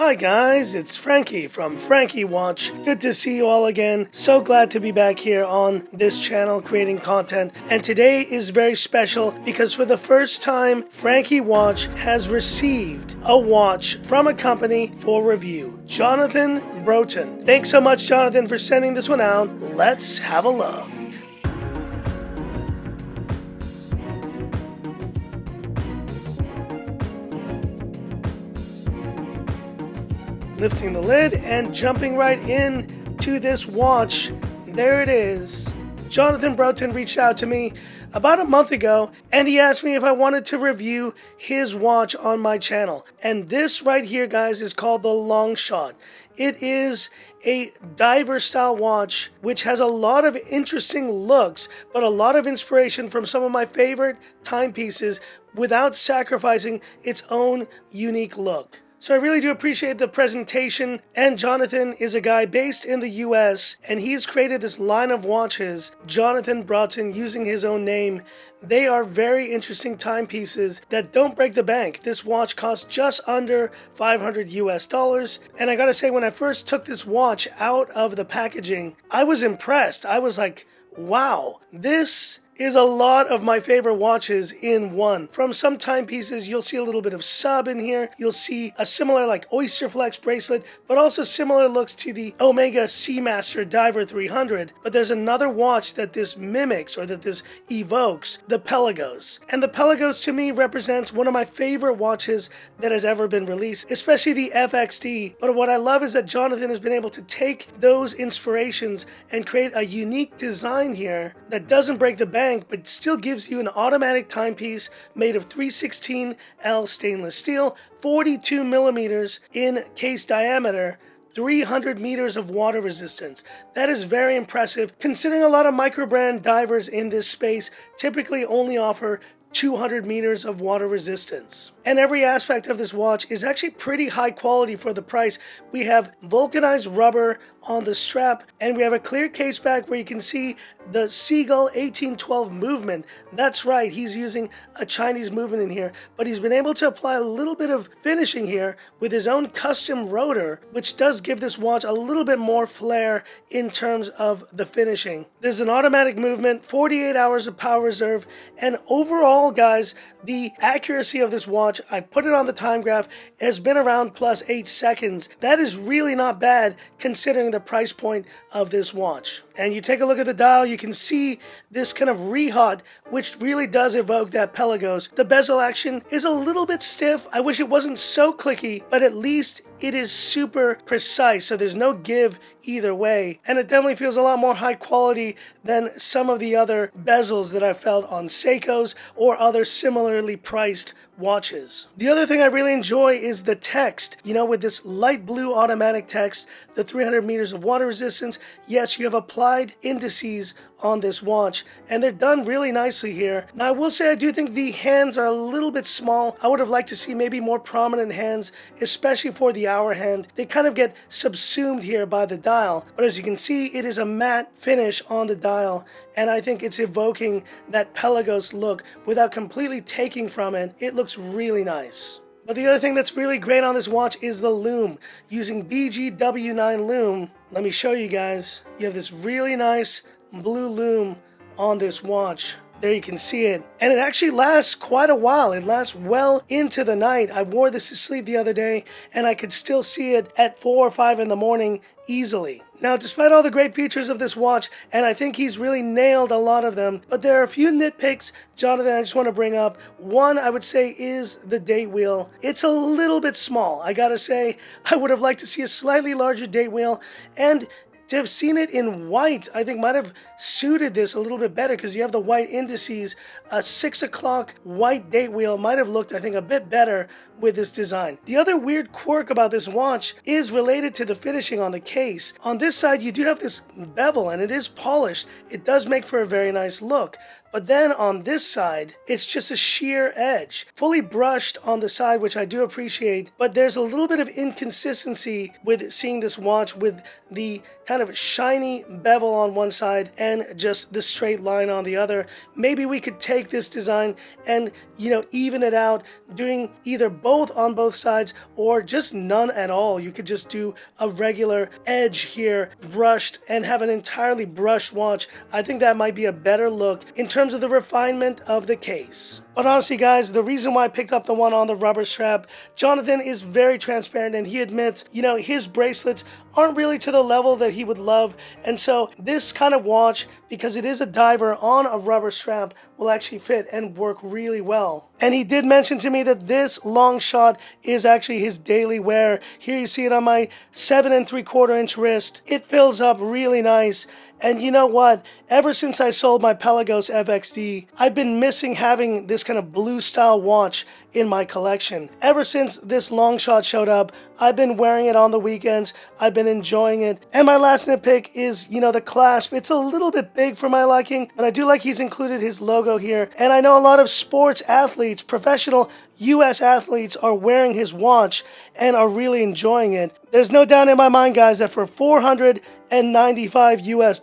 Hi guys, it's Frankie from Frankie Watch. Good to see you all again. So glad to be back here on this channel creating content. And today is very special because for the first time, Frankie Watch has received a watch from a company for review. Jonathan Broughton. Thanks so much, Jonathan, for sending this one out. Let's have a look. Lifting the lid and jumping right in to this watch. There it is. Jonathan Broughton reached out to me about a month ago and he asked me if I wanted to review his watch on my channel. And this right here, guys, is called the Longshot. It is a diver style watch which has a lot of interesting looks, but a lot of inspiration from some of my favorite timepieces without sacrificing its own unique look. So I really do appreciate the presentation, and Jonathan is a guy based in the US and he's created this line of watches, Jonathan Broughton, using his own name. They are very interesting timepieces that don't break the bank. This watch costs just under $500 US. And I gotta say, when I first took this watch out of the packaging, I was impressed. I was like, wow, this is a lot of my favorite watches in one. From some timepieces, you'll see a little bit of sub in here. You'll see a similar like Oyster Flex bracelet, but also similar looks to the Omega Seamaster Diver 300. But there's another watch that this mimics, or that this evokes, the Pelagos. And the Pelagos to me represents one of my favorite watches that has ever been released, especially the FXD. But what I love is that Jonathan has been able to take those inspirations and create a unique design here that doesn't break the bank, but still gives you an automatic timepiece made of 316L stainless steel, 42 millimeters in case diameter, 300 meters of water resistance. That is very impressive, considering a lot of micro-brand divers in this space typically only offer 200 meters of water resistance. And every aspect of this watch is actually pretty high quality for the price. We have vulcanized rubber on the strap, and we have a clear case back where you can see the Seagull 1812 movement. That's right, he's using a Chinese movement in here, but he's been able to apply a little bit of finishing here with his own custom rotor, which does give this watch a little bit more flair in terms of the finishing. There's an automatic movement, 48 hours of power reserve, and overall, guys, the accuracy of this watch, I put it on the time graph, has been around plus 8 seconds. That is really not bad considering the price point of this watch. And you take a look at the dial, you can see this kind of rehaut, which really does evoke that Pelagos. The bezel action is a little bit stiff. I wish it wasn't so clicky, but at least it is super precise, so there's no give either way. And it definitely feels a lot more high quality than some of the other bezels that I've felt on Seikos or other similarly priced watches. The other thing I really enjoy is the text. You know, with this light blue automatic text, the 300 meters of water resistance, yes, you have applied indices on this watch, and they're done really nicely here. Now, I will say I do think the hands are a little bit small. I would have liked to see maybe more prominent hands, especially for the hour hand. They kind of get subsumed here by the dial, but as you can see, it is a matte finish on the dial, and I think it's evoking that Pelagos look without completely taking from it. It looks really nice. But the other thing that's really great on this watch is the Loom. Using BGW9 Loom, let me show you guys. You have this really nice blue Loom on this watch. There you can see it. And it actually lasts quite a while. It lasts well into the night. I wore this to sleep the other day and I could still see it at 4 or 5 in the morning easily. Now, despite all the great features of this watch, and I think he's really nailed a lot of them, but there are a few nitpicks, Jonathan, I just want to bring up. One, I would say, is the date wheel. It's a little bit small. I gotta say, I would have liked to see a slightly larger date wheel, and to have seen it in white, I think might have suited this a little bit better because you have the white indices. A 6 o'clock white date wheel might have looked, I think, a bit better with this design. The other weird quirk about this watch is related to the finishing on the case. On this side, you do have this bevel and it is polished. It does make for a very nice look. But then on this side, it's just a sheer edge, fully brushed on the side, which I do appreciate. But there's a little bit of inconsistency with seeing this watch with the kind of shiny bevel on one side and just the straight line on the other. Maybe we could take this design and, even it out, doing either both on both sides or just none at all. You could just do a regular edge here, brushed, and have an entirely brushed watch. I think that might be a better look in terms of the refinement of the case. But honestly, guys, the reason why I picked up the one on the rubber strap, Jonathan is very transparent and he admits, his bracelets aren't really to the level that he would love. And so this kind of watch, because it is a diver on a rubber strap, will actually fit and work really well. And he did mention to me that this Longshot is actually his daily wear. Here you see it on my 7 3/4 inch wrist. It fills up really nice. And you know what? Ever since I sold my Pelagos FXD, I've been missing having this kind of blue style watch in my collection. Ever since this Longshot showed up, I've been wearing it on the weekends. I've been enjoying it. And my last nitpick is, the clasp. It's a little bit big for my liking, but I do like he's included his logo here. And I know a lot of sports athletes, professional US athletes, are wearing his watch and are really enjoying it. There's no doubt in my mind, guys, that for $495 US,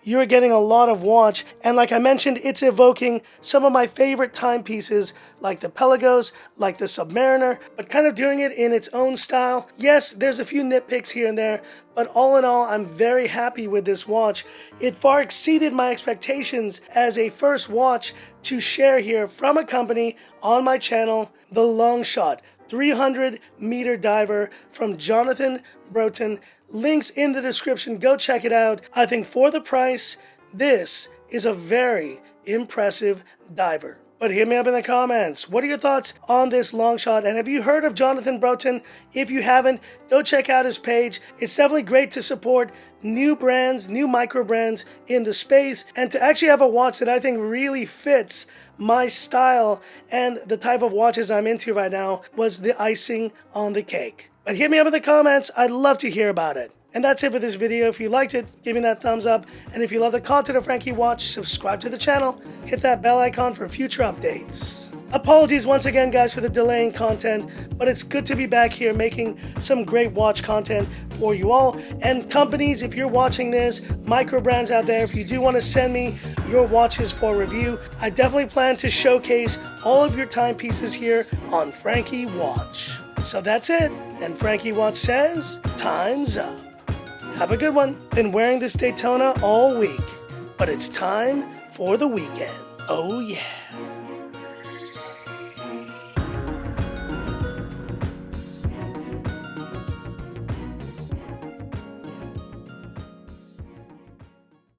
you're getting a lot of watch. And like I mentioned, it's evoking some of my favorite timepieces, like the Pelagos, like the Submariner, but kind of doing it in its own style. Yes, there's a few nitpicks here and there, but all in all, I'm very happy with this watch. It far exceeded my expectations as a first watch to share here from a company on my channel, the Longshot 300-meter diver from Jonathan Broughton. Links in the description. Go check it out. I think for the price, this is a very impressive diver. But hit me up in the comments. What are your thoughts on this Longshot? And have you heard of Jonathan Broughton? If you haven't, go check out his page. It's definitely great to support new brands, new micro brands in the space, and to actually have a watch that I think really fits my style and the type of watches I'm into right now was the icing on the cake. But hit me up in the comments. I'd love to hear about it. And that's it for this video. If you liked it, give me that thumbs up. And if you love the content of Frankie Watch, subscribe to the channel. Hit that bell icon for future updates. Apologies once again, guys, for the delay in content, but it's good to be back here making some great watch content for you all. And companies, if you're watching this, micro brands out there, if you do want to send me your watches for review, I definitely plan to showcase all of your timepieces here on Frankie Watch. So that's it. And Frankie Watch says, time's up. Have a good one. Been wearing this Daytona all week, but it's time for the weekend. Oh yeah.